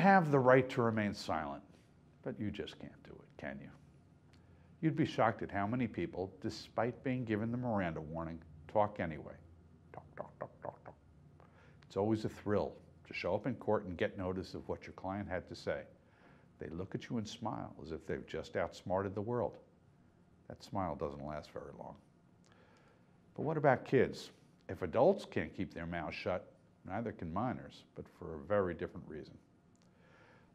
have the right to remain silent, but you just can't do it, can you? You'd be shocked at how many people, despite being given the Miranda warning, talk anyway. Talk, talk, talk, talk, talk. It's always a thrill to show up in court and get notice of what your client had to say. They look at you and smile as if they've just outsmarted the world. That smile doesn't last very long. But what about kids? If adults can't keep their mouths shut, neither can minors, but for a very different reason.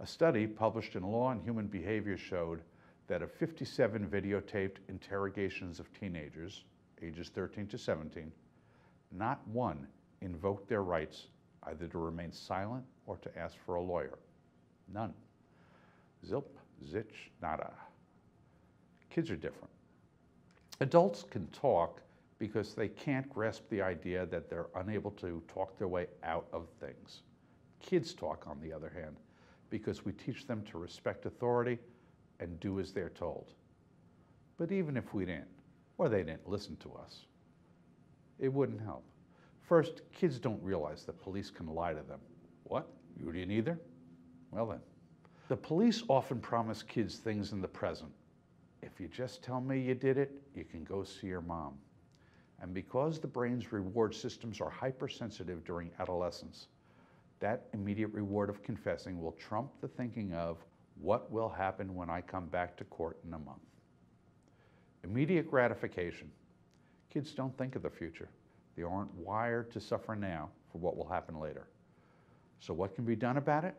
A study published in Law and Human Behavior showed that of 57 videotaped interrogations of teenagers, ages 13 to 17, not one invoked their rights either to remain silent or to ask for a lawyer. None. Zilp, zitch, nada. Kids are different. Adults can talk because they can't grasp the idea that they're unable to talk their way out of things. Kids talk, on the other hand, because we teach them to respect authority and do as they're told. But even if we didn't, or they didn't listen to us, it wouldn't help. First, kids don't realize that police can lie to them. What? You didn't either? Well then. The police often promise kids things in the present. If you just tell me you did it, you can go see your mom. And because the brain's reward systems are hypersensitive during adolescence, that immediate reward of confessing will trump the thinking of what will happen when I come back to court in a month. Immediate gratification. Kids don't think of the future. They aren't wired to suffer now for what will happen later. So what can be done about it?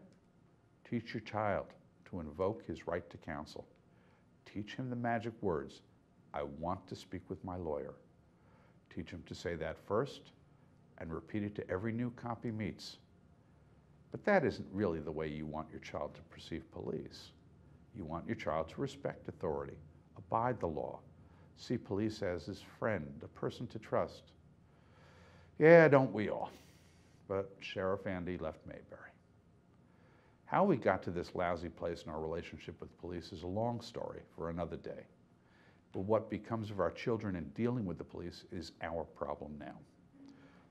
Teach your child to invoke his right to counsel. Teach him the magic words, I want to speak with my lawyer. Teach him to say that first and repeat it to every new cop he meets. But that isn't really the way you want your child to perceive police. You want your child to respect authority, abide the law, see police as his friend, a person to trust. Yeah, don't we all? But Sheriff Andy left Mayberry. How we got to this lousy place in our relationship with police is a long story for another day. But what becomes of our children in dealing with the police is our problem now.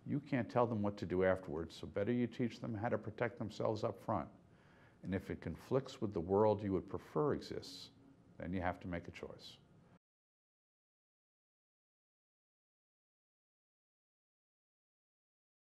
You can't tell them what to do afterwards, so better you teach them how to protect themselves up front. And if it conflicts with the world you would prefer exists, then you have to make a choice.